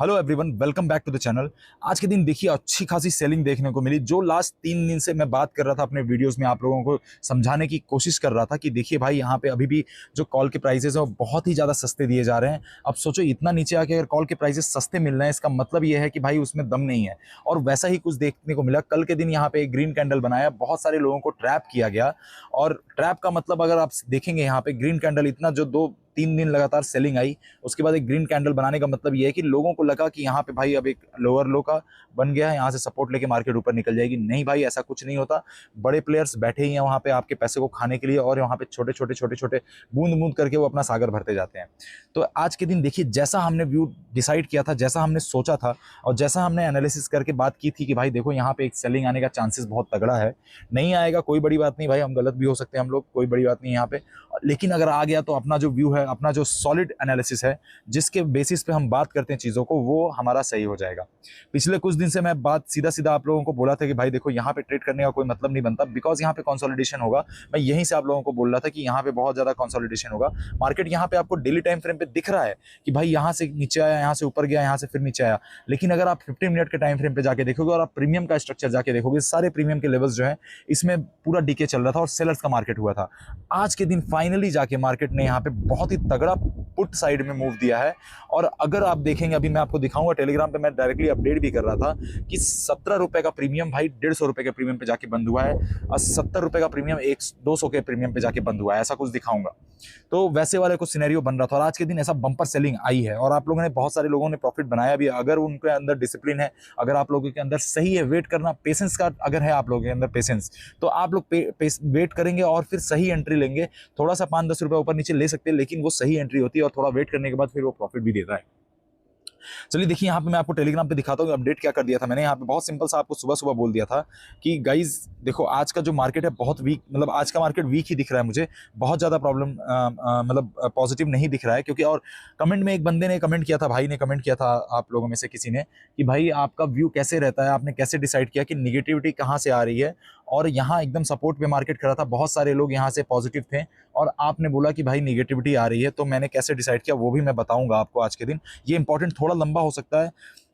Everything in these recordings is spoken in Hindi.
Hello everyone, welcome back to the channel. आज के दिन देखिए अच्छी खासी सेलिंग देखने को मिली। जो लास्ट 3 दिन से मैं बात कर रहा था अपने वीडियोस में, आप लोगों को समझाने की कोशिश कर रहा था कि देखिए भाई यहाँ पे अभी भी जो कॉल के प्राइसेस हैं वो बहुत ही ज़्यादा सस्ते दिए जा रहे हैं। अब सोचो इतना नीचे आके अगर कॉल के प्राइसेस सस्ते मिल रहे हैं, इसका मतलब ये है कि भाई उसमें दम नहीं है। और वैसा ही कुछ देखने को मिला। कल के दिन यहाँ पे एक ग्रीन कैंडल बनाया, बहुत सारे लोगों को ट्रैप किया गया। और ट्रैप का मतलब अगर आप देखेंगे यहाँ पे ग्रीन कैंडल इतना जो 2-3 दिन लगातार सेलिंग आई, उसके बाद एक ग्रीन कैंडल बनाने का मतलब ये है कि लोगों को लगा कि यहाँ पे भाई अब एक लोअर लो का बन गया है, यहाँ से सपोर्ट लेके मार्केट ऊपर निकल जाएगी। नहीं भाई, ऐसा कुछ नहीं होता। बड़े प्लेयर्स बैठे ही हैं वहाँ पे आपके पैसे को खाने के लिए, और वहाँ पे छोटे छोटे छोटे छोटे बूंद बूंद करके वो अपना सागर भरते जाते हैं। तो आज के दिन देखिए, जैसा हमने व्यू डिसाइड किया था, जैसा हमने सोचा था और जैसा हमने एनालिसिस करके बात की थी कि भाई देखो यहाँ पे एक सेलिंग आने का चांसेस बहुत तगड़ा है। नहीं आएगा कोई बड़ी बात नहीं भाई, हम गलत भी हो सकते हैं हम लोग, कोई बड़ी बात नहीं यहाँ पे। लेकिन अगर आ गया तो अपना जो व्यू है, अपना जो सॉलिड एनालिसिस है, जिसके बेसिस पे हम बात करते हैं चीज़ों को, वो हमारा सही हो जाएगा। पिछले कुछ दिन से मैं बात सीधा सीधा आप लोगों को बोला था कि भाई देखो यहाँ पे ट्रेड करने का कोई मतलब नहीं बनता, बिकॉज यहाँ पे कंसोलिडेशन होगा। मैं यहीं से आप लोगों को बोल रहा था कि यहाँ पे बहुत ज़्यादा कंसोलिडेशन होगा। मार्केट यहाँ पे आपको डेली टाइम फ्रेम पे दिख रहा है कि भाई यहाँ से नीचे आया, यहाँ से ऊपर गया, यहाँ से फिर नीचे आया। लेकिन अगर आप 15 मिनट के टाइम फ्रेम पे जाके देखोगे और आप प्रीमियम का स्ट्रक्चर जाके देखोगे, सारे प्रीमियम के लेवल्स जो है इसमें पूरा डीके चल रहा था और सेलर्स का मार्केट हुआ था। आज के दिन फाइनली जाके मार्केट ने यहाँ पे बहुत ही तगड़ा पुट साइड में मूव दिया है। और अगर आप देखेंगे, अभी मैं आपको दिखाऊंगा, टेलीग्राम पे मैं डायरेक्टली अपडेट भी कर रहा था कि 17 रुपए का प्रीमियम भाई 150 रुपए के प्रीमियम पे जाके बंद हुआ है, और 70 रुपए का प्रीमियम 200 के प्रीमियम पे जाके बंद हुआ है। ऐसा कुछ दिखाऊंगा। तो वैसे वाले कुछ सिनेरियो बन रहा था और आज के दिन ऐसा बंपर सेलिंग आई है और आप लोगों ने, बहुत सारे लोगों ने प्रॉफिट बनाया भी। अगर उनके अंदर डिसिप्लिन है, अगर आप लोगों के अंदर सही है वेट करना, पेशेंस का अगर है आप लोगों के अंदर पेशेंस, तो आप लोग वेट करेंगे और फिर सही एंट्री लेंगे। थोड़ा सा 5-10 रुपए ऊपर नीचे ले सकते हैं, लेकिन वो सही एंट्री होती है और थोड़ा वेट करने के बाद फिर वो प्रॉफिट भी देता है। चलिए देखिए, यहाँ पे मैं आपको टेलीग्राम पे दिखाता हूँ अपडेट क्या कर दिया था मैंने। यहाँ पे बहुत सिंपल सा आपको सुबह सुबह बोल दिया था कि गाइज देखो आज का जो मार्केट है बहुत वीक, मतलब आज का मार्केट वीक ही दिख रहा है मुझे। बहुत ज़्यादा प्रॉब्लम मतलब पॉजिटिव नहीं दिख रहा है, क्योंकि और कमेंट में एक बंदे ने कमेंट किया था, भाई ने कमेंट किया था आप लोगों में से किसी ने, कि भाई आपका व्यू कैसे रहता है, आपने कैसे डिसाइड किया कि निगेटिविटी कहाँ से आ रही है। और यहाँ एकदम सपोर्ट पे मार्केट खड़ा था, बहुत सारे लोग यहाँ से पॉजिटिव थे और आपने बोला कि भाई निगेटिविटी आ रही है। तो मैंने कैसे डिसाइड किया वो भी मैं बताऊंगा आपको आज के दिन। ये इंपॉर्टेंट, थोड़ा लंबा हो सकता है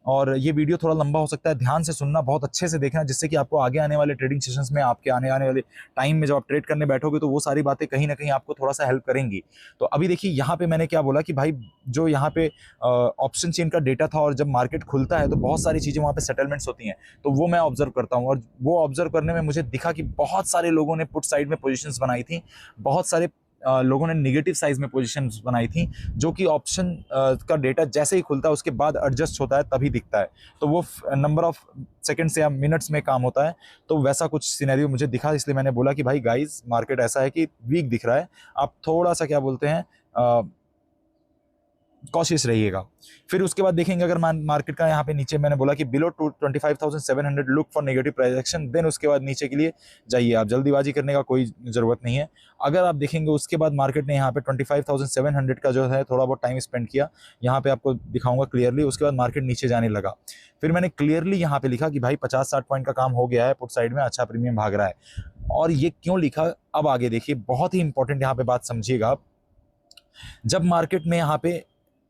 और ये वीडियो थोड़ा लंबा हो सकता है, ध्यान से सुनना, बहुत अच्छे से देखना, जिससे कि आपको आगे आने वाले ट्रेडिंग सेशंस में, आपके आने वाले टाइम में जब आप ट्रेड करने बैठोगे तो वो सारी बातें कहीं ना कहीं आपको थोड़ा सा हेल्प करेंगी। तो अभी देखिए यहाँ पे मैंने क्या बोला कि भाई जो यहाँ पे ऑप्शन चेन का डेटा था, और जब मार्केट खुलता है तो बहुत सारी चीज़ें वहाँ पे सेटलमेंट्स होती हैं, तो वो मैं ऑब्जर्व करता हूँ। और वो ऑब्जर्व करने में मुझे दिखा कि बहुत सारे लोगों ने पुट साइड में पोजिशंस बनाई थी, बहुत सारे लोगों ने निगेटिव साइज में पोजीशंस बनाई थी, जो कि ऑप्शन का डेटा जैसे ही खुलता है उसके बाद एडजस्ट होता है तभी दिखता है। तो वो नंबर ऑफ सेकंड्स या मिनट्स में काम होता है। तो वैसा कुछ सिनेरियो मुझे दिखा, इसलिए मैंने बोला कि भाई गाइस मार्केट ऐसा है कि वीक दिख रहा है, आप थोड़ा सा क्या बोलते हैं कॉशियस रहिएगा। फिर उसके बाद देखेंगे अगर मार्केट का यहाँ पे नीचे, मैंने बोला कि below 25,700 look for negative price action, then उसके बाद नीचे के लिए जाइए। आप जल्दीबाजी करने का कोई ज़रूरत नहीं है। अगर आप देखेंगे उसके बाद मार्केट ने यहाँ पे 25,700 का जो है थोड़ा बहुत टाइम स्पेंड किया, यहाँ पे आपको दिखाऊंगा क्लियरली। उसके बाद मार्केट नीचे जाने लगा। फिर मैंने क्लियरली यहाँ पे लिखा कि भाई 50-60 पॉइंट का काम हो गया है, पुट साइड में अच्छा प्रीमियम भाग रहा है। और ये क्यों लिखा, अब आगे देखिए, बहुत ही इंपॉर्टेंट यहाँ पे बात समझिएगा आप। जब मार्केट ने यहाँ पे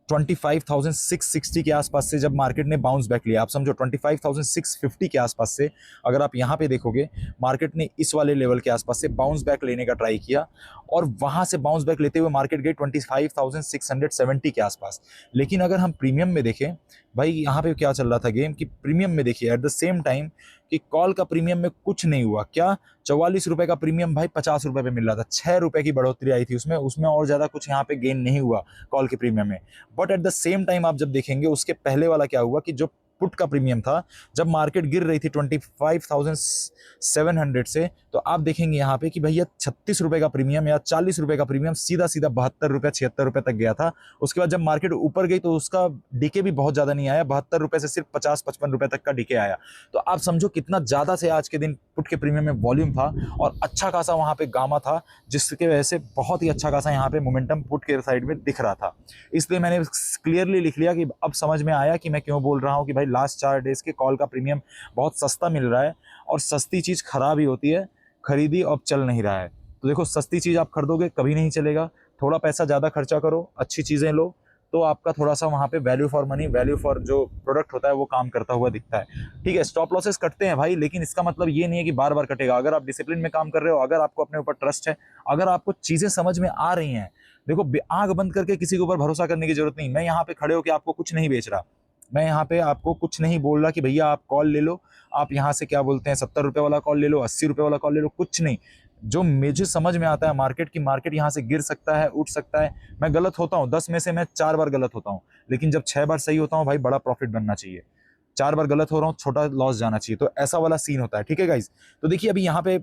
25,660 के आसपास से जब मार्केट ने बाउंस बैक लिया, आप समझो 25,650 के आसपास से, अगर आप यहाँ पे देखोगे मार्केट ने इस वाले लेवल के आसपास से बाउंस बैक लेने का ट्राई किया, और वहाँ से बाउंस बैक लेते हुए मार्केट गई 25,670 के आसपास। लेकिन अगर हम प्रीमियम में देखें, भाई यहाँ पे क्या चल रहा था गेम, कि प्रीमियम में देखिए एट द सेम टाइम कि कॉल का प्रीमियम में कुछ नहीं हुआ। क्या 44 रुपए का प्रीमियम भाई 50 रुपए पे मिल रहा था, 6 रुपए की बढ़ोतरी आई थी उसमें और ज़्यादा कुछ यहाँ पे गेन नहीं हुआ कॉल के प्रीमियम में। But at the same time आप जब देखेंगे उसके पहले वाला क्या हुआ, कि जो पुट का प्रीमियम था, जब मार्केट गिर रही थी 25,700 से, तो आप देखेंगे यहाँ पे कि भैया 36 रुपए का प्रीमियम या 40 रुपए का प्रीमियम सीधा सीधा 72 रुपए 76 रुपए तक गया था। उसके बाद जब मार्केट ऊपर गई तो उसका डीके भी बहुत ज़्यादा नहीं आया, 72 रुपए से सिर्फ 50-55 रुपए तक का डीके आया। तो आप समझो कितना ज़्यादा से आज के दिन पुट के प्रीमियम में वॉल्यूम था और अच्छा खासा वहाँ पे गामा था, जिसके वजह से बहुत ही अच्छा खासा यहाँ पे मोमेंटम पुट के साइड में दिख रहा था। इसलिए मैंने क्लियरली लिख लिया कि अब समझ में आया कि मैं क्यों बोल रहा हूँ कि भाई लास्ट 4 डेज के कॉल का प्रीमियम बहुत सस्ता मिल रहा है, और सस्ती चीज़ खराब ही होती है, खरीदी अब चल नहीं रहा है। तो देखो, सस्ती चीज़ आप खरीदोगे कभी नहीं चलेगा, थोड़ा पैसा ज़्यादा खर्चा करो, अच्छी चीज़ें लो, तो आपका थोड़ा सा वहाँ पे value for money, value for जो प्रोडक्ट होता है वो काम करता हुआ दिखता है। ठीक है, स्टॉप लॉसेस कटते हैं भाई, लेकिन इसका मतलब ये नहीं है कि बार बार कटेगा। अगर आप डिसिप्लिन में काम कर रहे हो, अगर आपको अपने ऊपर ट्रस्ट है, अगर आपको चीजें समझ में आ रही हैं, देखो आंख बंद करके किसी के ऊपर भरोसा करने की जरूरत नहीं। मैं यहाँ पे खड़े होकर आपको कुछ नहीं बेच रहा, मैं यहाँ पे आपको कुछ नहीं बोल रहा कि भैया आप कॉल ले लो, आप यहाँ से क्या बोलते हैं 70 रुपए वाला कॉल ले लो, 80 रुपए वाला कॉल ले लो, कुछ नहीं। जो मुझे समझ में आता है मार्केट की, मार्केट यहाँ से गिर सकता है, उठ सकता है, मैं गलत होता हूँ, 10 में से मैं 4 बार गलत होता हूँ, लेकिन जब 6 बार सही होता हूँ भाई, बड़ा प्रॉफिट बनना चाहिए। 4 बार गलत हो रहा हूँ, छोटा लॉस जाना चाहिए, तो ऐसा वाला सीन होता है। ठीक है गाइज, तो देखिए अभी यहाँ पे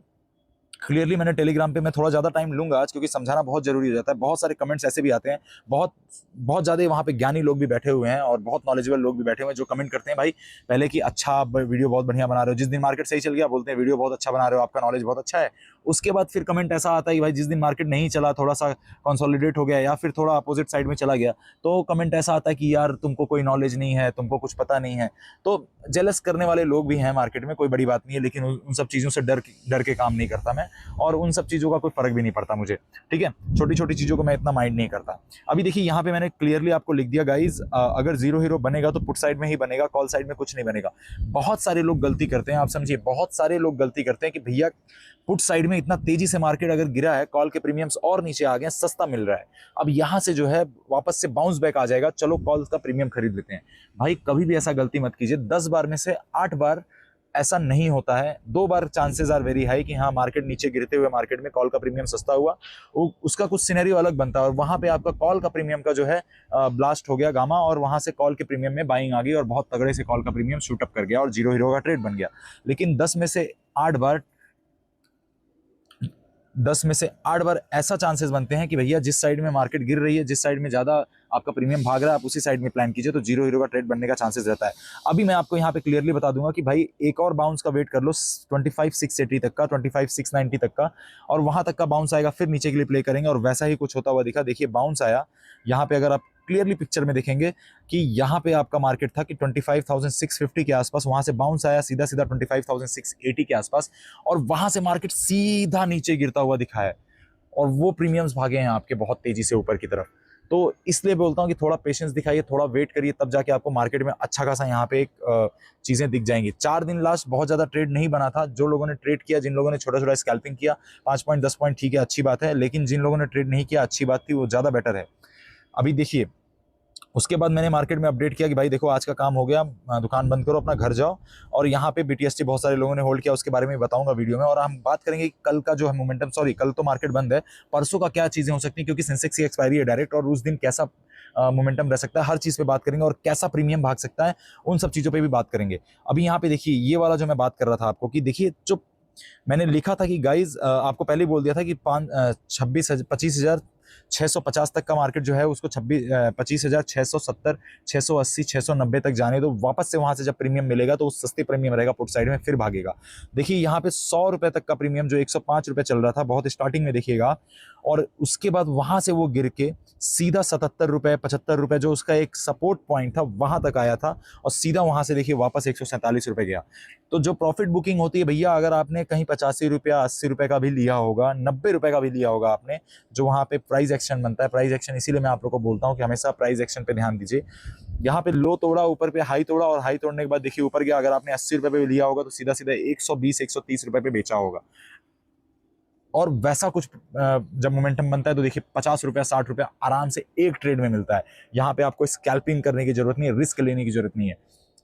क्लियरली मैंने टेलीग्राम पे, मैं थोड़ा ज़्यादा टाइम लूंगा आज क्योंकि समझाना बहुत जरूरी हो जाता है। बहुत सारे कमेंट्स ऐसे भी आते हैं, बहुत बहुत ज़्यादा वहाँ पे ज्ञानी लोग भी बैठे हुए हैं और बहुत नॉलेजेबल लोग भी बैठे हुए हैं जो कमेंट करते हैं भाई पहले कि अच्छा आप वीडियो बहुत बढ़िया बना रहे हो, जिस दिन मार्केट सही चल गया बोलते हैं वीडियो बहुत अच्छा बना रहे हो, आपका नॉलेज बहुत अच्छा है। उसके बाद फिर कमेंट ऐसा आता है कि भाई जिस दिन मार्केट नहीं चला, थोड़ा सा कंसोलिडेट हो गया या फिर थोड़ा अपोजिट साइड में चला गया, तो कमेंट ऐसा आता है कि यार तुमको कोई नॉलेज नहीं है, तुमको कुछ पता नहीं है। तो जेलस करने वाले लोग भी हैं मार्केट में, कोई बड़ी बात नहीं है, लेकिन उन सब चीज़ों से डर के काम नहीं करता मैं, और उन सब चीज़ों का कोई फर्क भी नहीं पड़ता मुझे। ठीक है, छोटी छोटी चीज़ों को मैं इतना माइंड नहीं करता। अभी देखिए यहाँ पे मैंने क्लियरली आपको लिख दिया गाइज, अगर जीरो हीरो बनेगा तो पुट साइड में ही बनेगा, कॉल साइड में कुछ नहीं बनेगा। बहुत सारे लोग गलती करते हैं, आप समझिए, बहुत सारे लोग गलती करते हैं कि भैया पुट साइड में इतना तेजी से मार्केट अगर गिरा है, कॉल के प्रीमियम्स और नीचे आ गए, सस्ता मिल रहा है, अब यहां से जो है वापस से बाउंस बैक आ जाएगा, चलो कॉल का प्रीमियम खरीद लेते हैं। भाई कभी भी ऐसा गलती मत कीजिए, 10 बार में से 8 बार ऐसा नहीं होता है, 2 बार चांसेस आर वेरी हाई कि हाँ मार्केट नीचे गिरते हुए मार्केट में कॉल का प्रीमियम सस्ता हुआ, उसका कुछ सिनेरियो अलग बनता है और वहां पे आपका कॉल का प्रीमियम का जो है ब्लास्ट हो गया गामा, और वहां से कॉल के प्रीमियम में बाइंग आ गई और बहुत तगड़े से कॉल का प्रीमियम शूट अप कर गया और जीरो हीरो का ट्रेड बन गया। लेकिन 10 में से 8 बार ऐसा चांसेस बनते हैं कि भैया जिस साइड में मार्केट गिर रही है, जिस साइड में ज्यादा आपका प्रीमियम भाग रहा है, आप उसी साइड में प्लान कीजिए, तो जीरो हीरो का ट्रेड बनने का चांसेस रहता है। अभी मैं आपको यहाँ पे क्लियरली बता दूंगा कि भाई एक और बाउंस का वेट कर लो 25,680 तक का, 25,690 तक का, और वहां तक का बाउंस आएगा, फिर नीचे के लिए प्ले करेंगे और वैसा ही कुछ होता हुआ दिखा। देखिए बाउंस आया यहाँ पे, अगर आप क्लियरली पिक्चर में देखेंगे कि यहाँ पे आपका मार्केट था कि 25,650 के आसपास, वहां से बाउंस आया सीधा सीधा 25,680 के आसपास, और वहां से मार्केट सीधा नीचे गिरता हुआ दिखा है और वो प्रीमियम्स भागे हैं आपके बहुत तेजी से ऊपर की तरफ। तो इसलिए बोलता हूँ कि थोड़ा पेशेंस दिखाइए, थोड़ा वेट करिए, तब जाके आपको मार्केट में अच्छा खासा यहाँ पे एक चीजें दिख जाएंगी। 4 दिन लास्ट बहुत ज्यादा ट्रेड नहीं बना था, जो लोगों ने ट्रेड किया, जिन लोगों ने छोटा छोटा स्कैल्पिंग किया, 5 पॉइंट 10 पॉइंट ठीक है, अच्छी बात है, लेकिन जिन लोगों ने ट्रेड नहीं किया, अच्छी बात थी, वो ज्यादा बेटर है। अभी देखिए उसके बाद मैंने मार्केट में अपडेट किया कि भाई देखो आज का काम हो गया, दुकान बंद करो, अपना घर जाओ, और यहाँ पे बीटीएसटी बहुत सारे लोगों ने होल्ड किया, उसके बारे में बताऊंगा वीडियो में। और हम बात करेंगे कल का जो है मोमेंटम, सॉरी कल तो मार्केट बंद है, परसों का क्या चीजें हो सकती है, क्योंकि सेंसेक्स की एक्सपायरी है डायरेक्ट, और उस दिन कैसा मोमेंटम रह सकता है, हर चीज पे बात करेंगे, और कैसा प्रीमियम भाग सकता है, उन सब चीजों पे भी बात करेंगे। अभी यहाँ पे देखिए ये वाला जो मैं बात कर रहा था आपको, कि देखिए जो मैंने लिखा था कि गाइज आपको पहले ही बोल दिया था कि 25,650 तक का मार्केट जो है उसको 25,670, 680, 690 तक जाने दो, वापस से वहां से जब प्रीमियम मिलेगा तो उस सस्ते प्रीमियम रहेगा पुट साइड में, फिर भागेगा। देखिए यहाँ पे 100 रुपए तक का प्रीमियम जो 105 रुपए चल रहा था बहुत स्टार्टिंग में देखिएगा, और उसके बाद वहां से वो गिर के सीधा 77 रुपए 75 रुपए जो उसका एक सपोर्ट पॉइंट था वहां तक आया था, और सीधा वहां से देखिए वापस 147 रुपए गया। तो जो प्रॉफिट बुकिंग होती है भैया, अगर आपने कहीं 85 रुपया 80 रुपए का भी लिया होगा, 90 रुपए का भी लिया होगा आपने, जो वहां पे प्राइस एक्शन बनता है, प्राइस एक्शन इसीलिए मैं आप लोग को बोलता हूँ कि हमेशा प्राइस एक्शन पे ध्यान दीजिए। यहाँ पे लो तोड़ा, ऊपर पे हाई तोड़ा, और हाई तोड़ने के बाद देखिए ऊपर गया, अगर आपने 80 रुपए पे लिया होगा तो सीधा सीधा 120 130 रुपए पे बेचा होगा। और वैसा कुछ जब मोमेंटम बनता है तो देखिए 50 रुपया 60 रुपया आराम से एक ट्रेड में मिलता है। यहाँ पे आपको स्कैल्पिंग करने की जरूरत नहीं है, रिस्क लेने की जरूरत नहीं है।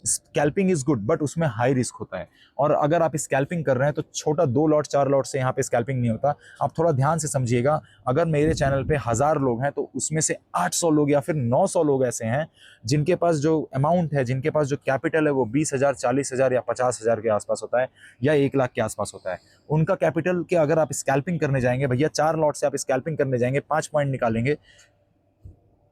स्कैल्पिंग इज गुड बट उसमें हाई रिस्क होता है, और अगर आप स्कैल्पिंग कर रहे हैं तो छोटा 2 लॉट 4 लॉट से यहाँ पे स्कैल्पिंग नहीं होता। आप थोड़ा ध्यान से समझिएगा, अगर मेरे चैनल पे 1000 लोग हैं तो उसमें से 800 लोग या फिर 900 लोग ऐसे हैं जिनके पास जो अमाउंट है, जिनके पास जो कैपिटल है वो 20,000 40,000 या 50,000 के आसपास होता है, या 1 लाख के आसपास होता है। उनका कैपिटल के अगर आप स्कैल्पिंग करने जाएंगे भैया, 4 लॉट से आप स्कैल्पिंग करने जाएंगे, 5 पॉइंट निकालेंगे,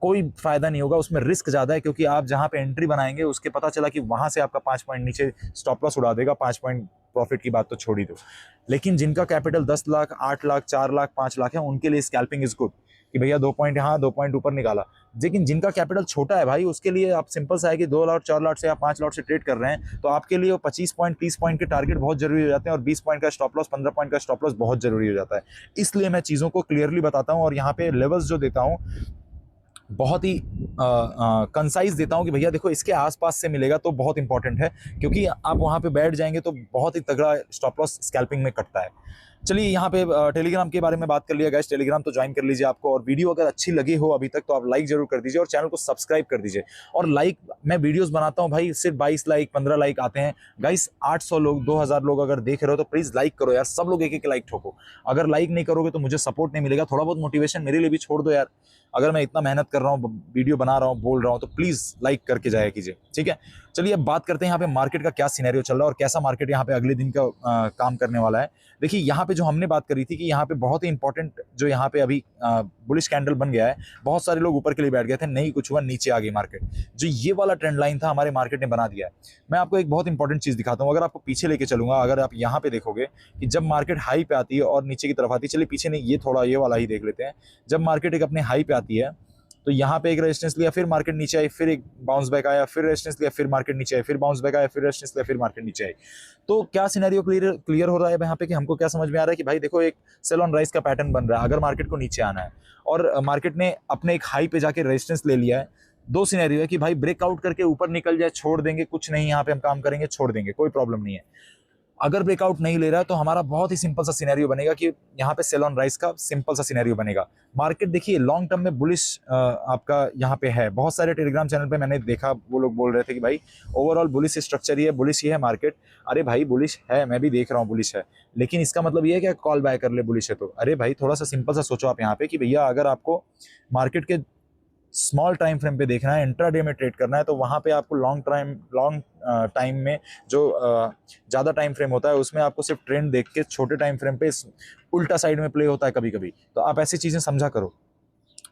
कोई फायदा नहीं होगा, उसमें रिस्क ज्यादा है, क्योंकि आप जहां पे एंट्री बनाएंगे उसके पता चला कि वहां से आपका 5 पॉइंट नीचे स्टॉप लॉस उड़ा देगा, 5 पॉइंट प्रॉफिट की बात तो छोड़ ही दो। लेकिन जिनका कैपिटल 10 लाख 8 लाख 4 लाख 5 लाख है, उनके लिए स्कैल्पिंग इज गुड कि भैया 2 पॉइंट यहाँ 2 पॉइंट ऊपर निकाला। लेकिन जिनका कैपिटल छोटा है भाई, उसके लिए आप सिंपल सा है कि 2 लॉट 4 लॉट से या 5 लॉट से ट्रेड कर रहे हैं, तो आपके लिए 25 पॉइंट 30 पॉइंट के टारगेट बहुत जरूरी हो जाते हैं, और 20 पॉइंट का स्टॉप लॉस 15 पॉइंट का स्टॉप लॉस बहुत जरूरी हो जाता है। इसलिए मैं चीजों को क्लियरली बताता हूँ और यहाँ पे लेवल्स जो देता हूँ बहुत ही कंसाइज देता हूँ कि भैया देखो इसके आसपास से मिलेगा तो बहुत इंपॉर्टेंट है, क्योंकि आप वहाँ पे बैठ जाएंगे तो बहुत ही तगड़ा स्टॉप लॉस स्कैल्पिंग में कटता है। चलिए यहाँ पे टेलीग्राम के बारे में बात कर लिया गाइस, टेलीग्राम तो ज्वाइन कर लीजिए आपको, और वीडियो अगर अच्छी लगी हो अभी तक तो आप लाइक जरूर कर दीजिए और चैनल को सब्सक्राइब कर दीजिए। और लाइक, मैं वीडियोस बनाता हूँ भाई, सिर्फ 22 लाइक 15 लाइक आते हैं गाइस। 800 लोग 2000 लोग अगर देख रहे हो तो प्लीज लाइक करो यार, सब लोग एक एक लाइक ठोको। अगर लाइक नहीं करोगे तो मुझे सपोर्ट नहीं मिलेगा, थोड़ा बहुत मोटिवेशन मेरे लिए भी छोड़ दो यार। अगर मैं इतना मेहनत कर रहा हूँ, वीडियो बना रहा हूँ, बोल रहा हूँ, तो प्लीज लाइक करके जाया कीजिए, ठीक है। चलिए अब बात करते हैं यहाँ पे मार्केट का क्या सिनेरियो चल रहा है और कैसा मार्केट यहाँ पे अगले दिन का काम करने वाला है। देखिए यहाँ पे जो हमने बात करी थी कि यहाँ पे बहुत ही इंपॉर्टेंट जो यहाँ पे अभी बुलिश कैंडल बन गया है, बहुत सारे लोग ऊपर के लिए बैठ गए थे, नहीं कुछ हुआ, नीचे आ गई मार्केट। जो ये वाला ट्रेंड लाइन था हमारे मार्केट ने बना दिया है। मैं आपको एक बहुत इंपॉर्टेंट चीज दिखाता हूँ, अगर आपको पीछे लेके चलूंगा, अगर आप यहाँ पे देखोगे कि जब मार्केट हाई पे आती है और नीचे की तरफ आती है, चलिए पीछे नहीं, ये थोड़ा ये वाला ही देख लेते हैं। जब मार्केट एक अपने हाई पे आती है तो यहाँ पे एक रेजिस्टेंस लिया, फिर मार्केट नीचे आई, फिर एक बाउंस बैक आया, फिर रेजिस्टेंस लिया, फिर मार्केट नीचे आई, फिर बाउंस बैक आया, फिर रेजिस्टेंस लिया, फिर मार्केट नीचे आई। तो क्या सिनेरियो क्लियर हो रहा है यहाँ पे कि हमको क्या समझ में आ रहा है कि भाई देखो एक सेल ऑन राइज का पैटर्न बन रहा है। अगर मार्केट को नीचे आना है और मार्केट ने अपने एक हाई पे जाके रेजिस्टेंस ले लिया है, दो सिनेरियो है कि भाई ब्रेकआउट करके ऊपर निकल जाए, छोड़ देंगे, कुछ नहीं यहाँ पे हम काम करेंगे, छोड़ देंगे, कोई प्रॉब्लम नहीं है। अगर ब्रेकआउट नहीं ले रहा है तो हमारा बहुत ही सिंपल सा सिनेरियो बनेगा कि यहाँ पे सेल ऑन राइज का सिंपल सा सिनेरियो बनेगा। मार्केट देखिए लॉन्ग टर्म में बुलिश आपका यहाँ पे है। बहुत सारे टेलीग्राम चैनल पे मैंने देखा, वो लोग बोल रहे थे कि भाई ओवरऑल बुलिश स्ट्रक्चर ही है, बुलिश ही है मार्केट। अरे भाई बुलिश है, मैं भी देख रहा हूँ बुलिश है, लेकिन इसका मतलब ये है कि कॉल बाय कर ले बुलिश है तो। अरे भाई थोड़ा सा सिंपल सा सोचो आप यहाँ पे कि भैया अगर आपको मार्केट के स्मॉल टाइम फ्रेम पे देखना है, इंट्राडे में ट्रेड करना है, तो वहां पे आपको लॉन्ग टाइम में जो ज़्यादा टाइम फ्रेम होता है उसमें आपको सिर्फ ट्रेंड देख के, छोटे टाइम फ्रेम पे उल्टा साइड में प्ले होता है कभी कभी, तो आप ऐसी चीज़ें समझा करो।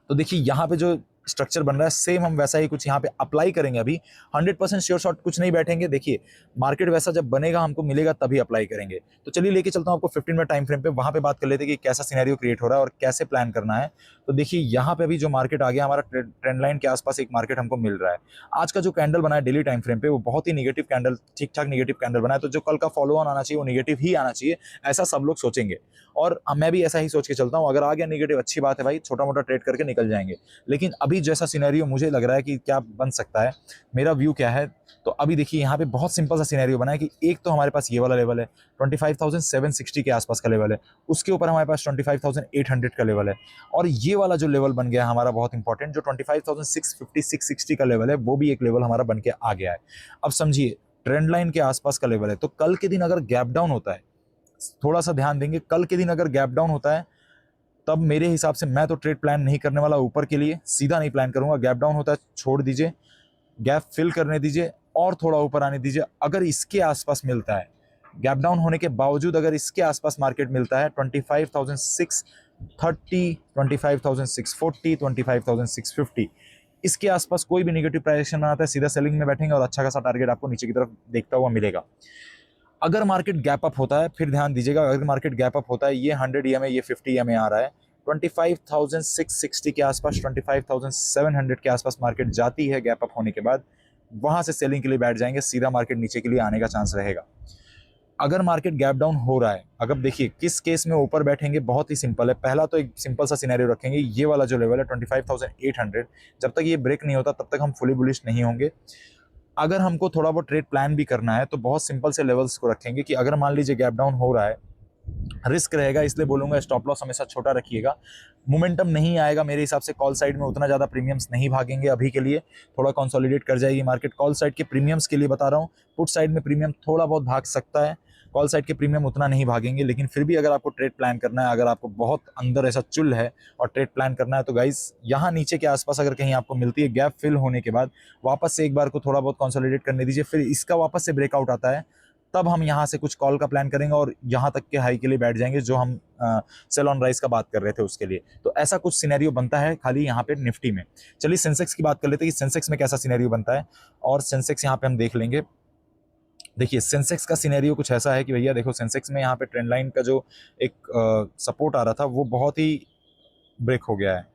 तो देखिए यहाँ पे जो स्ट्रक्चर बन रहा है सेम हम वैसा ही कुछ यहाँ पे अप्लाई करेंगे। अभी 100% श्योर शॉट कुछ नहीं बैठेंगे, देखिए मार्केट वैसा जब बनेगा हमको मिलेगा तभी अप्लाई करेंगे। तो चलिए लेके चलता हूँ आपको 15 मिनट टाइम फ्रेम पे, वहां पे बात कर लेते हैं कि कैसा सिनेरियो क्रिएट हो रहा है और कैसे प्लान करना है। तो देखिए यहाँ पे अभी जो मार्केट आ गया, हमारा ट्रेंड लाइन के आसपास एक मार्केट हमको मिल रहा है। आज का जो कैंडल बना है डेली टाइम फ्रेम पे वो बहुत ही निगेटिव कैंडल, ठीक ठाक निगेटिव कैंडल बना है, तो जो कल का फॉलो ऑन आना चाहिए वो निगेटिव ही आना चाहिए, ऐसा सब लोग सोचेंगे। और मैं भी ऐसा ही सोच के चलता हूँ, अगर आ गया निगेटिव अच्छी बात है भाई, छोटा मोटा ट्रेड करके निकल जाएंगे। लेकिन अभी जैसा सिनेरियो मुझे लग रहा है कि क्या बन सकता है, मेरा व्यू क्या है, तो अभी देखिए यहाँ पे बहुत सिंपल सा सिनेरियो बना है कि एक तो हमारे पास ये वाला लेवल है 25,760 के आसपास का लेवल है, उसके ऊपर हमारे पास 25,800 का लेवल है, और ये वाला जो लेवल बन गया है हमारा बहुत इंपॉर्टेंट, जो 25,650 660 का लेवल है, वो भी एक लेवल हमारा बन के आ गया है। अब समझिए ट्रेंड लाइन के आसपास का लेवल है, तो कल के दिन अगर गैप डाउन होता है, थोड़ा सा ध्यान देंगे, कल के दिन अगर गैप डाउन होता है तब मेरे हिसाब से मैं तो ट्रेड प्लान नहीं करने वाला ऊपर के लिए, सीधा नहीं प्लान करूंगा। गैप डाउन होता है छोड़ दीजिए, गैप फिल करने दीजिए और थोड़ा ऊपर आने दीजिए। अगर इसके आसपास मिलता है, गैप डाउन होने के बावजूद अगर इसके आसपास मार्केट मिलता है 25,630, 25,640, 25,650, इसके आसपास कोई भी नेगेटिव प्राइस बनाता है, सीधा सेलिंग में बैठेंगे और अच्छा खासा टारगेट आपको नीचे की तरफ देखता हुआ मिलेगा। अगर मार्केट गैप अप होता है, फिर ध्यान दीजिएगा, अगर मार्केट गैप अप होता है, ये 100 EMA, ये 50 EMA आ रहा है 25,660 के आसपास, 25,700 के आसपास मार्केट जाती है गैप अप होने के बाद, वहां से सेलिंग के लिए बैठ जाएंगे, सीधा मार्केट नीचे के लिए आने का चांस रहेगा। अगर मार्केट गैप डाउन हो रहा है, अगर देखिए किस केस में ऊपर बैठेंगे, बहुत ही सिंपल है। पहला तो एक सिंपल सा सिनेरियो रखेंगे, ये वाला जो लेवल है 25,800, जब तक ये ब्रेक नहीं होता तब तक हम फुली बुलिश नहीं होंगे। अगर हमको थोड़ा बहुत ट्रेड प्लान भी करना है तो बहुत सिंपल से लेवल्स को रखेंगे कि अगर मान लीजिए गैप डाउन हो रहा है, रिस्क रहेगा, इसलिए बोलूंगा स्टॉप लॉस हमेशा छोटा रखिएगा। मोमेंटम नहीं आएगा मेरे हिसाब से, कॉल साइड में उतना ज़्यादा प्रीमियम्स नहीं भागेंगे अभी के लिए, थोड़ा कंसोलिडेट कर जाएगी मार्केट। कॉल साइड के प्रीमियम्स के लिए बता रहा हूँ, पुट साइड में प्रीमियम थोड़ा बहुत भाग सकता है, कॉल साइड के प्रीमियम उतना नहीं भागेंगे। लेकिन फिर भी अगर आपको ट्रेड प्लान करना है, अगर आपको बहुत अंदर ऐसा चुल है और ट्रेड प्लान करना है, तो गाइस यहाँ नीचे के आसपास अगर कहीं आपको मिलती है गैप फिल होने के बाद, वापस से एक बार को थोड़ा बहुत कंसोलिडेट करने दीजिए, फिर इसका वापस से ब्रेकआउट आता है, तब हम यहाँ से कुछ कॉल का प्लान करेंगे और यहाँ तक के हाई के लिए बैठ जाएंगे, जो हम सेल ऑन राइज का बात कर रहे थे उसके लिए। तो ऐसा कुछ सिनेरियो बनता है खाली यहाँ पे निफ्टी में। चलिए सेंसेक्स की बात कर लेते हैं कि सेंसेक्स में कैसा सिनेरियो बनता है, और सेंसेक्स यहाँ पे हम देख लेंगे। देखिए सेंसेक्स का सिनेरियो कुछ ऐसा है कि भैया देखो, सेंसेक्स में यहाँ पे ट्रेंड लाइन का जो एक सपोर्ट आ रहा था वो बहुत ही ब्रेक हो गया है,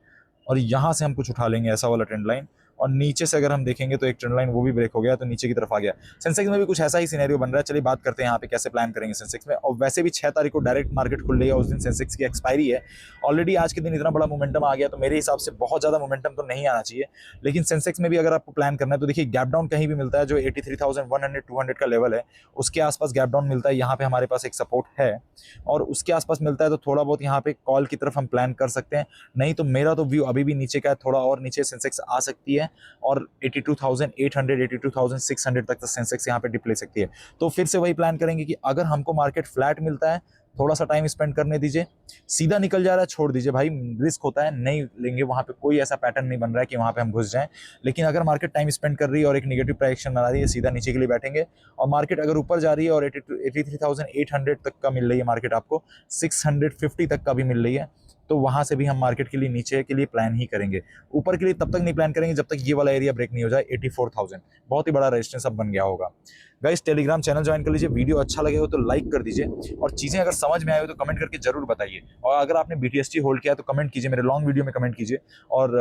और यहाँ से हम कुछ उठा लेंगे ऐसा वाला ट्रेंड लाइन, और नीचे से अगर हम देखेंगे तो एक ट्रेंड लाइन वो भी ब्रेक हो गया, तो नीचे की तरफ आ गया। सेंसेक्स में भी कुछ ऐसा ही सिनेरियो बन रहा है। चलिए बात करते हैं यहाँ पे कैसे प्लान करेंगे सेंसेक्स में। और वैसे भी 6 तारीख को डायरेक्ट मार्केट खुल रही है, उस दिन सेंसेक्स की एक्सपायरी है। ऑलरेडी आज के दिन इतना बड़ा मोमेंटम आ गया, तो मेरे हिसाब से बहुत ज़्यादा मोमेंटम तो नहीं आना चाहिए। लेकिन सेंसेक्स में भी अगर आपको प्लान करना है तो देखिए, गैप डाउन कहीं भी मिलता है जो 83,100 200 का लेवल है, उसके आसपास गैप डाउन मिलता है। यहाँ पे हमारे पास एक सपोर्ट है और उसके आसपास मिलता है, तो थोड़ा बहुत यहाँ पे कॉल की तरफ हम प्लान कर सकते हैं। नहीं तो मेरा तो व्यू अभी भी नीचे का है, थोड़ा और नीचे सेंसेक्स आ सकती है और 82,800 82,600 तक सेंसेक्स यहाँ पे डिप ले सकती है। तो फिर से वही प्लान करेंगे कि अगर हमको मार्केट फ्लैट मिलता है, थोड़ा सा टाइम स्पेंड करने दीजिए। सीधा निकल जा रहा है, छोड़ दीजिए भाई, रिस्क होता है, नहीं लेंगे। वहाँ पे कोई ऐसा पैटर्न नहीं बन रहा है कि वहाँ पे हम घुस जाएं। लेकिन अगर मार्केट टाइम स्पेंड कर रही है और एक नेगेटिव प्राइसेशन बना रही है, सीधा नीचे के लिए बैठेंगे। और मार्केट अगर ऊपर जा रही है और 83,800 तक का मिल रही है मार्केट, आपको 650 तक का भी मिल रही है, तो वहां से भी हम मार्केट के लिए नीचे के लिए प्लान ही करेंगे। ऊपर के लिए तब तक नहीं प्लान करेंगे जब तक ये वाला एरिया ब्रेक नहीं हो जाए 84,000। बहुत ही बड़ा रेजिस्टेंस अब बन गया होगा। गाइस, टेलीग्राम चैनल ज्वाइन कर लीजिए। वीडियो अच्छा लगे हो तो लाइक कर दीजिए और चीज़ें अगर समझ में आए हो तो कमेंट करके जरूर बताइए। और अगर आपने BTST होल्ड किया तो कमेंट कीजिए, मेरे लॉन्ग वीडियो में कमेंट कीजिए और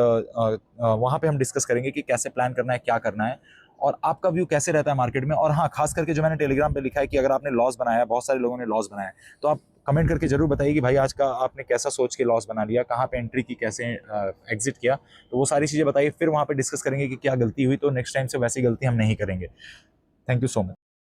वहाँ पे हम डिस्कस करेंगे कि कैसे प्लान करना है, क्या करना है और आपका व्यू कैसे रहता है मार्केट में। और हाँ, खास करके जो मैंने टेलीग्राम पे लिखा है कि अगर आपने लॉस बनाया है, बहुत सारे लोगों ने लॉस बनाया है, तो आप कमेंट करके जरूर बताइए कि भाई आज का आपने कैसा सोच के लॉस बना लिया, कहाँ पे एंट्री की, कैसे एग्जिट किया। तो वो सारी चीज़ें बताइए, फिर वहाँ पे डिस्कस करेंगे कि क्या गलती हुई, तो नेक्स्ट टाइम से वैसी गलती हम नहीं करेंगे। Thank you so much.